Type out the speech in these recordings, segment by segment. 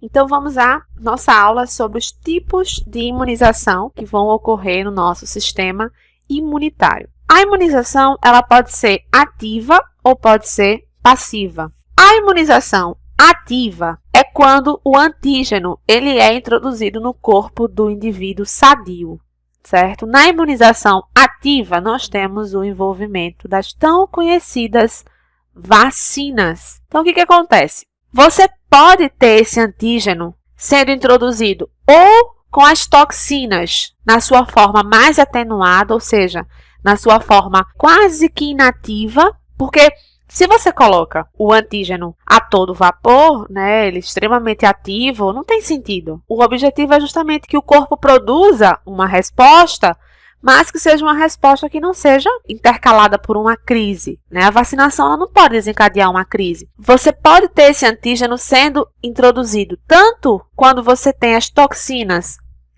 Então, vamos à nossa aula sobre os tipos de imunização que vão ocorrer no nosso sistema imunitário. A imunização, ela pode ser ativa ou pode ser passiva. A imunização ativa é quando o antígeno ele é introduzido no corpo do indivíduo sadio, certo? Na imunização ativa, nós temos o envolvimento das tão conhecidas vacinas. Então, o que acontece? Você pode ter esse antígeno sendo introduzido ou com as toxinas na sua forma mais atenuada, ou seja, na sua forma quase que inativa, porque se você coloca o antígeno a todo vapor, né, ele é extremamente ativo, não tem sentido. O objetivo é justamente que o corpo produza uma resposta, mas que seja uma resposta que não seja intercalada por uma crise, né? A vacinação ela não pode desencadear uma crise. Você pode ter esse antígeno sendo introduzido tanto quando você tem as toxinas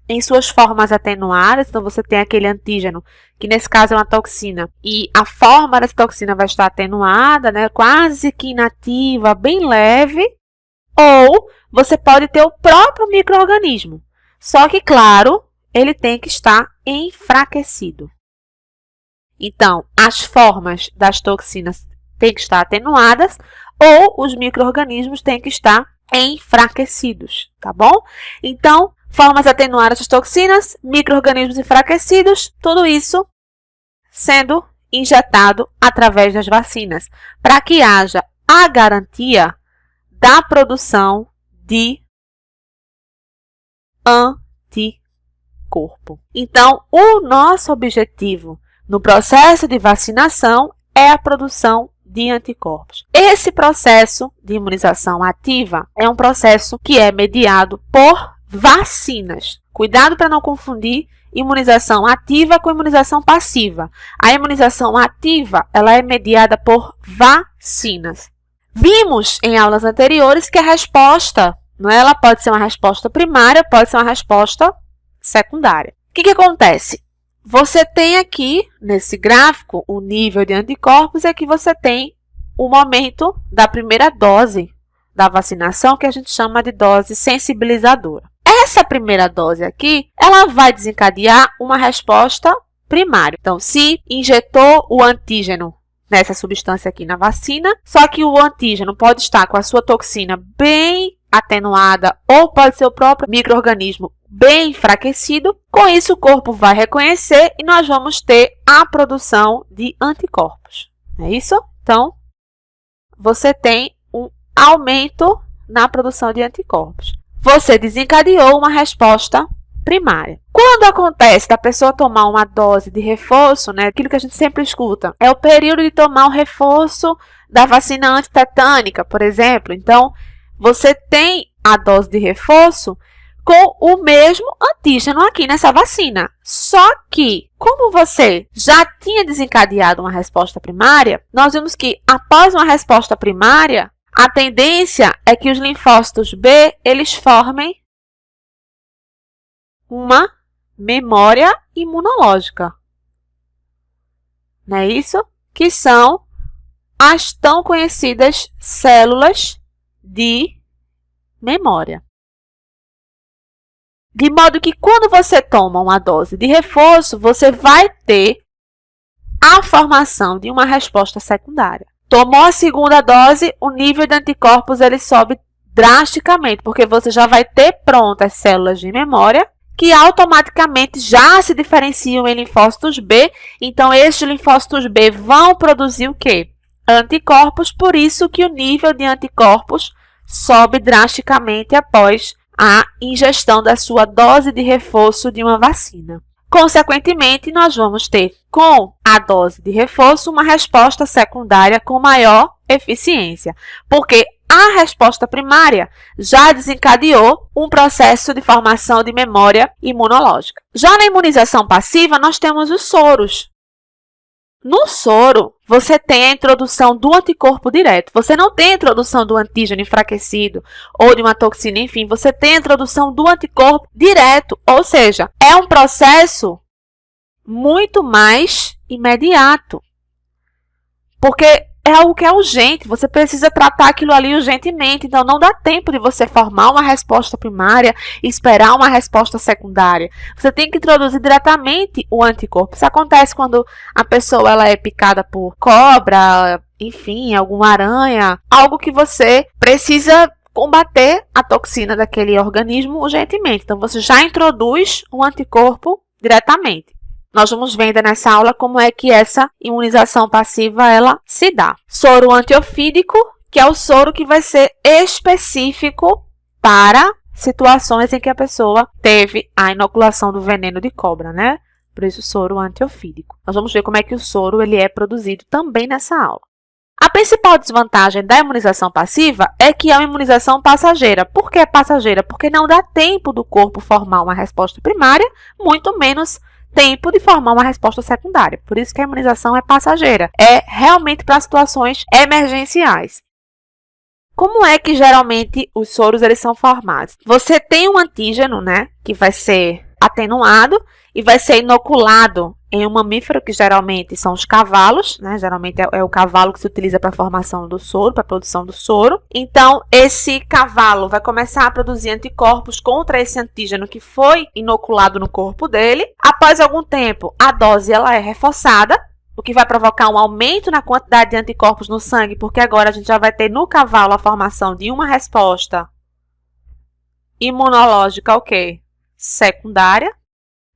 em suas formas atenuadas, então você tem aquele antígeno, que nesse caso é uma toxina, e a forma dessa toxina vai estar atenuada, né, quase que inativa, bem leve, ou você pode ter o próprio micro-organismo. Só que, claro, ele tem que estar enfraquecido. Então, as formas das toxinas têm que estar atenuadas, ou os micro-organismos têm que estar enfraquecidos, tá bom? Então, formas atenuadas das toxinas, micro-organismos enfraquecidos, tudo isso sendo injetado através das vacinas, para que haja a garantia da produção de anticorpo. Então, o nosso objetivo no processo de vacinação é a produção de anticorpos. Esse processo de imunização ativa é um processo que é mediado por vacinas. Cuidado para não confundir imunização ativa com imunização passiva. A imunização ativa, ela é mediada por vacinas. Vimos em aulas anteriores que a resposta, não é? Ela pode ser uma resposta primária, pode ser uma resposta secundária. O que acontece? Você tem aqui, nesse gráfico, o nível de anticorpos é que você tem o momento da primeira dose da vacinação, que a gente chama de dose sensibilizadora. Essa primeira dose aqui, ela vai desencadear uma resposta primária. Então, se injetou o antígeno nessa substância aqui na vacina, só que o antígeno pode estar com a sua toxina bem atenuada ou pode ser o próprio micro-organismo bem enfraquecido. Com isso, o corpo vai reconhecer e nós vamos ter a produção de anticorpos. É isso? Então, você tem um aumento na produção de anticorpos. Você desencadeou uma resposta primária. Quando acontece da pessoa tomar uma dose de reforço, né, aquilo que a gente sempre escuta, é o período de tomar o reforço da vacina antitetânica, por exemplo. Então, você tem a dose de reforço com o mesmo antígeno aqui nessa vacina. Só que, como você já tinha desencadeado uma resposta primária, nós vimos que após uma resposta primária, a tendência é que os linfócitos B, eles formem uma memória imunológica. Não é isso? Que são as tão conhecidas células de memória. De modo que quando você toma uma dose de reforço, você vai ter a formação de uma resposta secundária. Tomou a segunda dose, o nível de anticorpos ele sobe drasticamente, porque você já vai ter prontas células de memória que automaticamente já se diferenciam em linfócitos B. Então, estes linfócitos B vão produzir o quê? Anticorpos, por isso que o nível de anticorpos sobe drasticamente após a ingestão da sua dose de reforço de uma vacina. Consequentemente, nós vamos ter, com a dose de reforço, uma resposta secundária com maior eficiência, porque a resposta primária já desencadeou um processo de formação de memória imunológica. Já na imunização passiva, nós temos os soros. No soro, você tem a introdução do anticorpo direto. Você não tem a introdução do antígeno enfraquecido ou de uma toxina, enfim, você tem a introdução do anticorpo direto. Ou seja, é um processo muito mais imediato. Porque é algo que é urgente, você precisa tratar aquilo ali urgentemente, então não dá tempo de você formar uma resposta primária e esperar uma resposta secundária. Você tem que introduzir diretamente o anticorpo. Isso acontece quando a pessoa ela é picada por cobra, enfim, alguma aranha, algo que você precisa combater a toxina daquele organismo urgentemente. Então, você já introduz o anticorpo diretamente. Nós vamos vendo nessa aula como é que essa imunização passiva ela se dá. Soro antiofídico, que é o soro que vai ser específico para situações em que a pessoa teve a inoculação do veneno de cobra, né? Por isso, soro antiofídico. Nós vamos ver como é que o soro ele é produzido também nessa aula. A principal desvantagem da imunização passiva é que é uma imunização passageira. Por que passageira? Porque não dá tempo do corpo formar uma resposta primária, muito menos tempo de formar uma resposta secundária. Por isso que a imunização é passageira. É realmente para situações emergenciais. Como é que geralmente os soros eles são formados? Você tem um antígeno, né, que vai ser atenuado e vai ser inoculado em um mamífero, que geralmente são os cavalos, né? Geralmente é o cavalo que se utiliza para a formação do soro, para a produção do soro. Então, esse cavalo vai começar a produzir anticorpos contra esse antígeno que foi inoculado no corpo dele. Após algum tempo, a dose ela é reforçada, o que vai provocar um aumento na quantidade de anticorpos no sangue, porque agora a gente já vai ter no cavalo a formação de uma resposta imunológica, ok, secundária.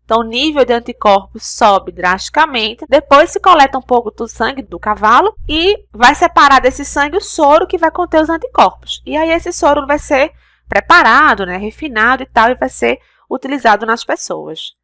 Então, o nível de anticorpos sobe drasticamente. Depois se coleta um pouco do sangue do cavalo e vai separar desse sangue o soro que vai conter os anticorpos. E aí esse soro vai ser preparado, né, refinado e tal, e vai ser utilizado nas pessoas.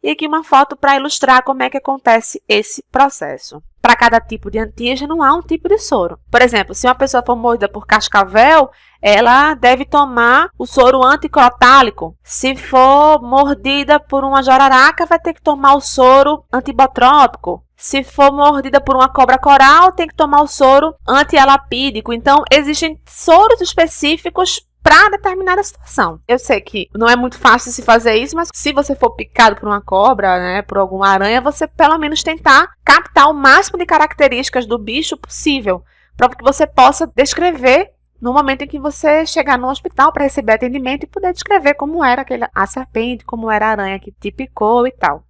E aqui uma foto para ilustrar como é que acontece esse processo. Para cada tipo de antígeno, há um tipo de soro. Por exemplo, se uma pessoa for mordida por cascavel, ela deve tomar o soro anticrotálico. Se for mordida por uma jararaca, vai ter que tomar o soro antibotrópico. Se for mordida por uma cobra coral, tem que tomar o soro antielapídico. Então, existem soros específicos para determinada situação. Eu sei que não é muito fácil se fazer isso, mas se você for picado por uma cobra, né, por alguma aranha, você pelo menos tentar captar o máximo de características do bicho possível, para que você possa descrever no momento em que você chegar no hospital para receber atendimento e poder descrever como era a serpente, como era a aranha que te picou e tal.